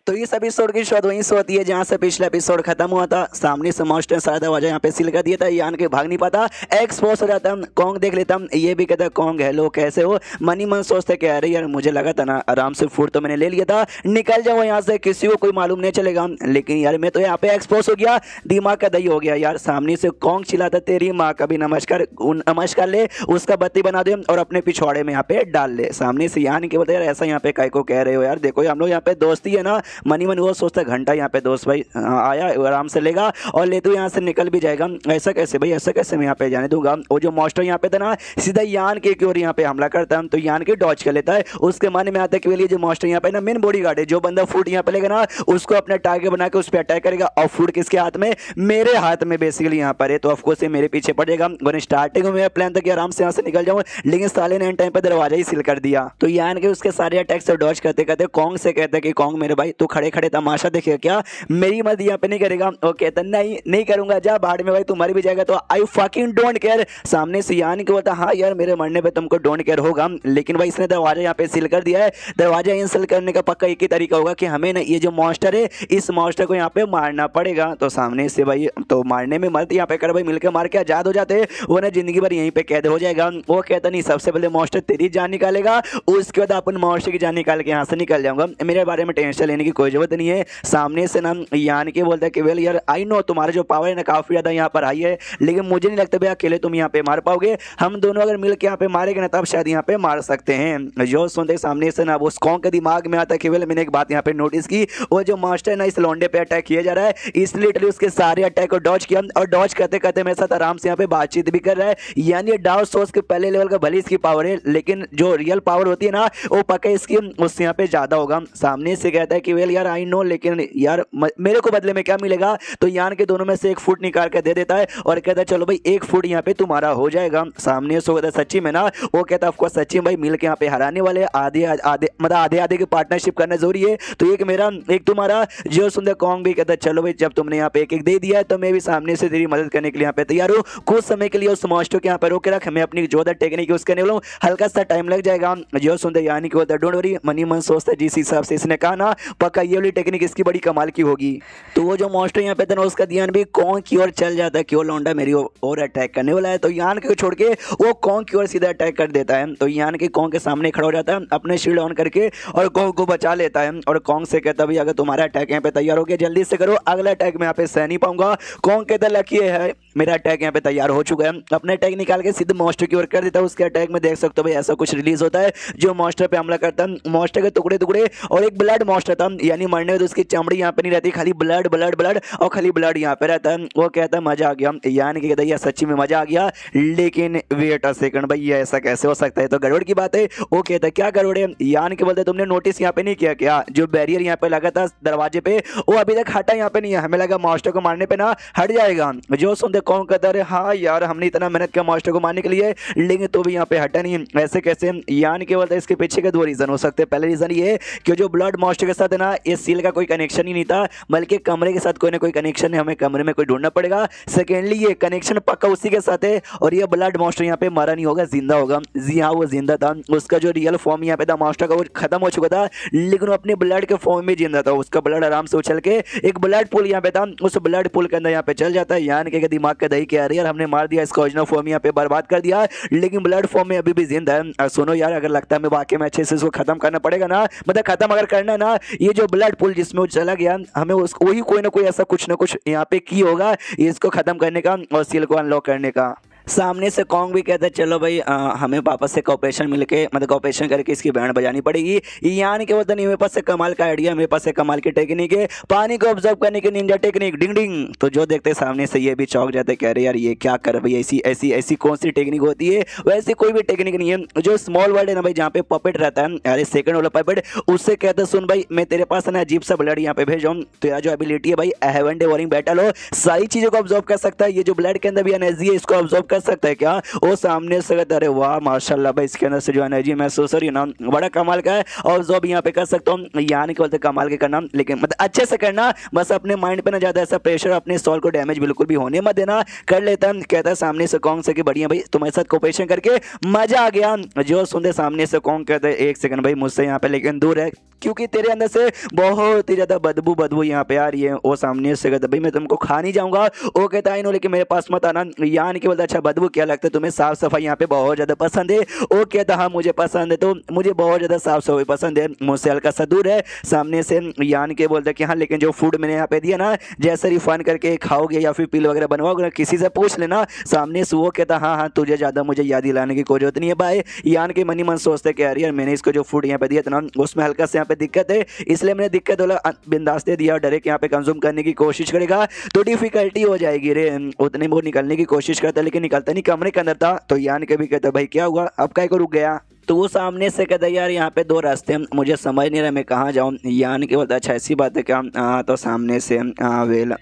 तो इस एपिसोड की शुरुआत वहीं से होती है जहां से पिछला एपिसोड खत्म हुआ था। सामने से मॉन्स्टर सारा दरवाजा यहाँ पे सील कर दिया था। यान के भाग नहीं पाता, एक्सपोज हो जाता। कॉन्ग देख लेता, ये भी कहता कॉन्ग हेलो कैसे हो। मनी मन सोचते कि अरे यार मुझे लगा था ना आराम से फूड तो मैंने ले लिया था, निकल जाओ यहाँ से, किसी को कोई मालूम नहीं चलेगा। लेकिन यार मैं तो यहाँ पे एक्सपोज हो गया, दिमाग का दही हो गया यार। सामने से कॉन्ग चिल्लाता तेरी माँ का भी नमस्कार, नमस्कार ले, उसका बत्ती बना दे और अपने पिछवाड़े में यहाँ पे डाल ले। सामने से यान के बोलते यार ऐसा यहाँ पे काय को कह रहे हो यार, देखो हम लोग यहाँ पे दोस्ती है ना। मनी मन वो सोचता घंटा यहाँ पे दोस्त भाई आया आराम से लेगा और ले तो यहाँ से निकल भी जाएगा। ऐसा कैसे भाई, ऐसा कैसे मैं यहाँ पे जाने दूंगा। वो जो मॉन्स्टर यहाँ पे था ना सीधा यान के ओर यहाँ पे हमला करता है, तो यान के डॉज कर लेता है। उसके मन में आता है कि जो मॉन्स्टर यहाँ पे ना मेन बॉडी गार्ड है, जो बंदा फूड यहाँ पे लेगा ना उसको अपना टारगेट बना के उस पर अटैक करेगा। और फूड किसके हाथ में, मेरे हाथ में बेसिकली यहाँ पर है, तो ऑफकोर्स ये मेरे पीछे पड़ेगा। वरना स्टार्टिंग में मेरा प्लान था कि आराम से यहाँ से निकल जाऊँ, लेकिन साले ने एंड टाइम पे दरवाजा ही सील कर दिया। तो यान के उसके सारे अटैक से डॉज करते करते कॉन्ग से कहते कि कॉन्ग मेरे भाई तू खड़े खड़े तमाशा देखेगा क्या, मेरी मत यहाँ पे नहीं करेगा। वो कहता नहीं नहीं करूंगा, जा बाहर में भाई तू मर भी जाएगा तो आई फकिंग डोंट केयर। सामने से यान के बोलता हाँ यार मेरे मरने पे तुमको डोंट केयर होगा, लेकिन भाई इसने दरवाजा यहाँ पे सील कर दिया है। दरवाजा इंस्टॉल करने का पक्का एक ही तरीका होगा कि हमें ना ये जो मॉन्स्टर है इस मॉन्स्टर को यहाँ पे मारना पड़ेगा। तो सामने से भाई तो मारने में मत यहाँ पे कर भाई, मिलकर मार के आजाद हो जाते, वो ना जिंदगी भर यहीं पे कैद हो जाएगा। वो कहता नहीं सबसे पहले मॉन्स्टर तेरी जान निकालेगा, उसके बाद अपन मॉन्स्टर की जान निकाल के यहाँ से निकल जाऊंगा, मेरे बारे में टेंशन लेने की कोई जरूरत नहीं है। सामने से ना यान के बोलता है कि वेल यार आई नो तुम्हारा जो पावर है ना काफी ज्यादा यहाँ पर हाई है, लेकिन मुझे नहीं लगता भाई अकेले तुम यहाँ पे मार पाओगे, हम दोनों अगर मिलकर यहाँ पे मारेंगे ना तब शायद यहाँ पे मार सकते हैं। जो सुनते सामने से ना वो कॉन्ग के दिमाग में आता है कि वेल मैंने एक बात यहाँ पे नोटिस की, वो जो मास्टर है ना इस लौंडे पे अटैक किया जा रहा है, इसलिए लिटरली उसके सारे अटैक को डॉज किया और डॉज करते करते मेरे साथ आराम से यहाँ पे बातचीत भी कर रहा है। यानी डाउट सोच के पहले लेवल का भले इसकी पावर है, लेकिन जो रियल पावर होती है ना वो पक्का इसकी उससे यहाँ पे ज्यादा होगा। सामने से कहता है कि वेल यार आई नो, लेकिन यार मेरे को बदले में क्या मिलेगा। तो यान के दोनों में से एक फुट निकाल के दे देता है और कहता है चलो भाई एक फुट यहाँ पे तुम्हारा हो जाएगा। सामने से कहता है सच्ची में ना, वो कहता है ऑफ कोर्स सच्ची भाई, मिल के यहाँ पे हराने वाले आधे आधे मतलब आधे आधे की पार्टनरशिप करना जरूरी है, तो एक मेरा एक तुम्हारा। जो सुंदर कॉन्ग भी कहता है चलो भाई जब तुमने यहाँ पे एक एक दे दिया है तो मैं भी सामने से तेरी मदद करने के लिए यहाँ पे तैयार हूँ। कुछ समय के लिए उस मॉन्स्टर को यहाँ पे रोक के रख, मैं अपनी जो टेक्निक यूज करने वाला हूँ, हल्का सा टाइम लग जाएगा। जो सुंदर यानी कि बोलता है डोंट वरी, मनी मन सोचता है जिस हिसाब से इसने कहा ना पक्का ये वाली टेक्निक इसकी बड़ी कमाल की होगी। तो वो जो मॉन्स्टर यहाँ पे था ना उसका ध्यान भी कॉन्ग की ओर चल जाता है कि वो लौंडा मेरी और अटैक करने वाला है, तो यान को छोड़ के वो कॉन्ग की ओर सीधा अटैक कर देता है। तो यान के कॉन्ग के सामने खड़ा हो जाता है अपने शील्ड ऑन करके और कॉन्ग को बचा लेता है और कॉन्ग से कहता भाई अगर तुम्हारा अटैक यहाँ पे तैयार हो गया जल्दी से करो, अगला अटैक मैं यहाँ पे सह नहीं पाऊंगा। कॉन्ग कहता लकी है मेरा अटैक यहाँ पे तैयार हो चुका है, अपने अटैक निकाल के सीधे मॉन्स्टर की ओर कर देता है। उसके अटैक में देख सकते हो भाई ऐसा कुछ रिलीज होता है जो मॉन्स्टर पे हमला करता है, मॉन्स्टर के टुकड़े टुकड़े, और एक ब्लड मॉन्स्टर था, यानी मरने में तो उसकी चमड़ी यहाँ पे नहीं रहती, खाली ब्लड ब्लड ब्लड और खाली ब्लड यहाँ पे रहता है। वो कहता है मजा आ गया, यानी कि कहता है सच्ची में मजा आ गया, लेकिन वेट अ सेकंड भाई ये ऐसा कैसे हो सकता है, तो गड़बड़ की बात है। वो कहता है क्या गड़बड़ है, यानी कि बोलते तुमने नोटिस यहाँ पे नहीं किया क्या, जो बैरियर यहाँ पे लगा था दरवाजे पे वो अभी तक हटा यहाँ पे नहीं है, हमें लगा मॉन्स्टर को मारने पे ना हट जाएगा। जो सुनते कौन कहता है हाँ यार हमने इतना मेहनत किया मॉन्स्टर को मारने के लिए, लेकिन तो भी यहाँ पे हटा नहीं, ऐसे कैसे। यानी कि बोलते इसके पीछे के दो रीजन हो सकते हैं। पहले रीजन ये कि जो ब्लड मॉन्स्टर के साथ है ना इस सील का कोई कनेक्शन ही नहीं था, बल्कि कमरे के साथ कोई ना कोई कनेक्शन है, हमें कमरे में कोई ढूंढना पड़ेगा। सेकेंडली ये कनेक्शन पक्का उसी के साथ है और ये ब्लड मॉन्स्टर यहाँ पे मरा नहीं होगा, जिंदा होगा। जी हाँ वो जिंदा था, उसका जो रियल फॉर्म यहाँ पे था मॉन्स्टर का वो खत्म हो चुका था, लेकिन वो अपने ब्लड के फॉर्म में जिंदा था। उसका ब्लड आराम से उछल के एक ब्लड पूल यहाँ पे था, उस ब्लड पूल के अंदर यहाँ पे चल जाता है। यानी कि दिमाग का दही क्या यार हमने मार दिया इसका ओरिजिनल फॉर्म यहाँ पे बर्बाद कर दिया, लेकिन ब्लड फॉर्म में अभी भी जिंदा है। सुनो यार अगर लगता है मैं वाकई में अच्छे से इसको खत्म करना पड़ेगा ना, मतलब खत्म अगर करना है ना, ये जो ब्लड पूल जिसमें वो चला गया हमें उसको वही कोई ना कोई ऐसा कुछ ना कुछ यहाँ पे की होगा इसको खत्म करने का और सील को अनलॉक करने का। सामने से कॉन्ग भी कहता है चलो भाई हमें वापस से कॉपरेशन मिलके मतलब कॉपरेशन करके इसकी बैंड बजानी पड़ेगी। यानी कि बोलता नहीं मेरे पास से कमाल का आइडिया, मेरे पास से कमाल की टेक्निक है, पानी को ऑब्जर्व करने की निंजा टेक्निक, डिंग डिंग। तो जो देखते सामने से ये भी चौंक जाते कह रहे यार ये क्या कर भाई, ऐसी ऐसी ऐसी कौन सी टेक्निक होती है, वैसे कोई भी टेक्निक नहीं है। जो स्मॉल वर्ड है ना भाई जहाँ पे पपेट रहता है, अरे सेकंड वाला पपेट, उससे कहते सुन भाई मैं तेरे पास ना अजीब सा ब्लड यहाँ पे भेज रहा हूँ, तो यार जो एबिलिटी है भाई हेवन डे वॉरिंग बैटल हो सारी चीजों को ऑब्जर्व कर सकता है, ये जो ब्लड के अंदर भी एनर्जी है इसको ऑब्जर्व कर सकता है क्या? वो सामने से कहता है अरे वाह माशाल्लाह भाई, इसके अंदर से जो एनर्जी महसूस हो रही है ना, बड़ा कमाल का है। और जो भी यहाँ पे कर सकता हूँ यहाँ नहीं बोलते कमाल के करना, लेकिन मतलब अच्छे से करना, बस अपने माइंड पे ना ज्यादा ऐसा प्रेशर, अपने सॉल को डैमेज बिल्कुल भी होने मत देना। कर लेता कहता है सामने से कॉन्ग से कि बढ़िया भाई तुम्हारे साथ कोऑपरेशन करके मजा आ गया। जो सुनते सामने से कॉन्ग कहते हैं एक सेकंड भाई मुझसे यहाँ पे लेकिन दूर है, क्योंकि तेरे अंदर से बहुत ही ज्यादा बदबू यहाँ पे आ रही है। वो सामने से कहता भाई मैं तुमको खा नहीं जाऊंगा। वो कहता है लेकिन मेरे पास मत आना। यान के बोलता अच्छा बदबू क्या लगता है तुम्हें, साफ सफाई यहाँ पे बहुत ज्यादा पसंद है। वो कहता हाँ मुझे पसंद है, तो मुझे बहुत ज्यादा साफ सफाई पसंद है, मुझसे हल्का सा दूर है। सामने से यान के बोलता कि हाँ लेकिन जो फूड मैंने यहाँ पे दिया ना, जैसे रिफाइन करके खाओगे या फिर पील वगैरह बनवाओगे, किसी से पूछ लेना। सामने से वो कहता हाँ हाँ तुझे ज्यादा मुझे याद दिलाने की कोई जरूरत नहीं है भाई। यान के मन ही मन सोचते कि यार मैंने इसको जो फूड यहाँ पे दिया था ना उसमें हल्का से यहाँ पे दिक्कत है, इसलिए मैंने दिक्कत वाला बिंदास दे दिया। डायरेक्ट यहाँ पे कंज्यूम करने की कोशिश करेगा तो डिफिकल्टी हो जाएगी रे। उतने वो निकलने की कोशिश करता लेकिन निकलता नहीं, कमरे के अंदर था। तो यान के भी कहता भाई क्या हुआ, अब काय को रुक गया? तो वो सामने से कहता यार यहाँ पे दो रास्ते हैं, मुझे समझ नहीं रहा मैं कहाँ जाऊँ। यान के बोलता अच्छा ऐसी बात है क्या? तो सामने से वेल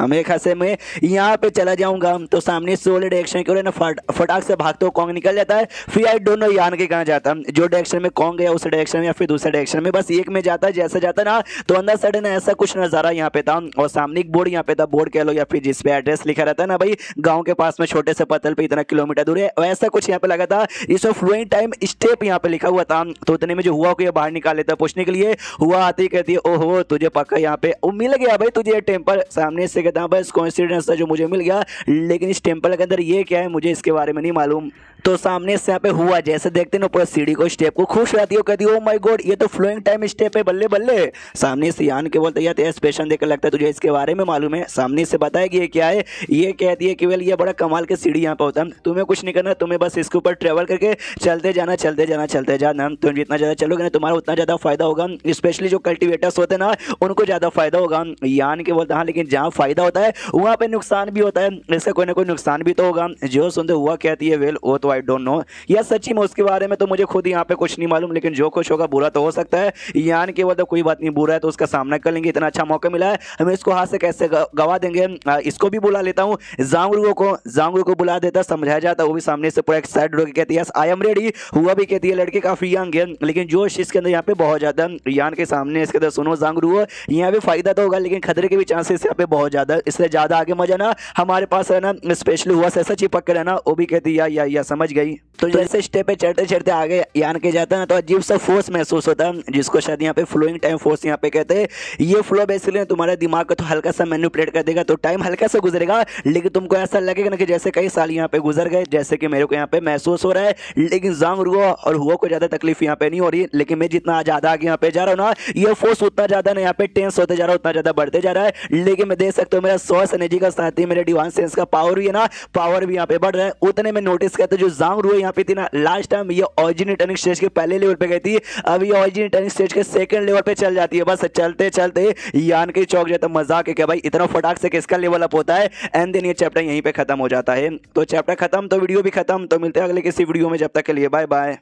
मेरे ख्याल से मैं यहाँ पे चला जाऊँगा। तो सामने से वाले डायरेक्शन की ओर ना फटाक से भागते हुए कॉन्ग निकल जाता है। फिर आई डोंट नो यान के कहाँ जाता, जो डायरेक्शन में कॉन्ग गया उस डायरेक्शन में या फिर दूसरे डायरेक्शन में, बस एक में जाता। जैसे जाता ना तो अंदर सडन ऐसा कुछ नज़ारा यहाँ पे था, और सामने एक बोर्ड यहाँ पे था, बोर्ड कह लो या फिर जिसपे एड्रेस लिखा रहता है ना भाई, गाँव के पास में छोटे से पत्थर पे इतना किलोमीटर दूर है, वैसा कुछ यहाँ पे लगा था। इसमें फ्लोइंग टाइम स्टेप यहाँ पे लिखा हुआ था। तो उतने में जो हुआ को ये बाहर निकाल लेता पूछने के लिए। हुआ आती ही कहती है ओहो तुझे पक्का यहाँ पे मिल गया भाई तुझे ये टेम्पल। सामने से कहता बस कोइंसिडेंस था जो मुझे मिल गया, लेकिन इस टेम्पल के अंदर ये क्या है मुझे इसके बारे में नहीं मालूम। तो सामने से यहाँ पे हुआ जैसे देखते ना पूरा सीढ़ी को स्टेप को खुश रहती है, कहती है ओ माय गॉड ये तो फ्लोइंग टाइम स्टेप है, बल्ले बल्ले। सामने से यान के बोलते यार स्पेशल देखकर लगता है तुझे इसके बारे में मालूम है। सामने से बताएगी ये क्या है, ये कहती है कि वेल ये बड़ा कमाल के सीढ़ी यहाँ पे होता है, तुम्हें कुछ नहीं करना, तुम्हें बस इसके ऊपर ट्रेवल करके चलते जाना चलते जाना चलते जाना। तुम जितना ज़्यादा चलोगे ना तुम्हारा उतना ज़्यादा फायदा होगा, स्पेशली जो कल्टिवेटर्स होते हैं ना उनको ज़्यादा फायदा होगा। यान के बोलते हाँ लेकिन जहाँ फायदा होता है वहाँ पे नुकसान भी होता है, इसका कोई ना कोई नुकसान भी तो होगा। जो सुनते हुआ कहती है वेल वो तो आई डोंट नो, या सच्ची में उसके बारे में तो मुझे खुद यहाँ पे कुछ नहीं मालूम, लेकिन जो कुछ होगा बुरा तो हो सकता है। यान के बोलते कोई बात नहीं, बुरा है तो उसका सामना कर लेंगे, इतना अच्छा मौका मिला है हमें इसको हाथ से कैसे गवा देंगे। इसको भी बुला लेता हूँ, जांगरू को बुला देता, समझाया जाता, वो भी सामने से पूरा एक्साइटेड होकर कहती है आई एम रेडी। हुआ भी कहती है लड़के काफी यंग है लेकिन जोश इसके अंदर यहाँ पे बहुत ज्यादा। यान के सामने इसके अंदर सुनो जांगरू यहाँ पे फायदा तो होगा लेकिन खतरे के भी चांसेस यहाँ पे बहुत ज्यादा, इसलिए ज्यादा आगे मजा ना हमारे पास है ना, स्पेशली हुआ से ऐसा चिपक कर रहना। वो भी कहती है या समझ गई। तो जैसे स्टेप पे चढ़ते चढ़ते आगे यान के जाता है ना तो अजीब सा फोर्स महसूस होता है, जिसको शायद यहाँ पे फ्लोइंग टाइम फोर्स यहाँ पे कहते हैं। ये फ्लो बेसिकली तुम्हारे दिमाग को तो हल्का सा मैनिपुलेट कर देगा, तो टाइम हल्का सा गुजरेगा लेकिन तुमको ऐसा लगेगा ना कि जैसे कई साल यहाँ पे गुजर गए, जैसे कि मेरे को यहाँ पे महसूस हो रहा है। लेकिन जांगरू और हुआ को ज्यादा तकलीफ यहाँ पे नहीं हो रही है, लेकिन मैं जितना ज्यादा आगे यहाँ पे जा रहा हूँ ना ये फोर्स उतना ज्यादा ना यहाँ पे टेंस होते जा रहा है, उतना ज्यादा बढ़ते जा रहा है। लेकिन मैं देख सकता हूँ मेरा सोर्स एनर्जी का साथ ही मेरे डिवाइन सेंस का पावर भी है ना, पावर भी यहाँ पे बढ़ रहा है। उतने में नोटिस करते जो जांगरू यहाँ पे थी ना लास्ट टाइम ये ऑरिजिनेटिंग स्टेज के पहले लेवल पे गई थी, अब ये ऑरिजिनेटिंग स्टेज के सेकंड लेवल पे चल जाती है। बस चलते चलते यान के चौक जाता, मजाक है क्या भाई इतना फटाक से किसका लेवल अप होता है। एंड देन ये चैप्टर यहीं पे खत्म हो जाता है। तो चैप्टर खत्म तो वीडियो भी खत्म। तो मिलते हैं अगले किसी वीडियो में, जब तक के लिए बाय बाय।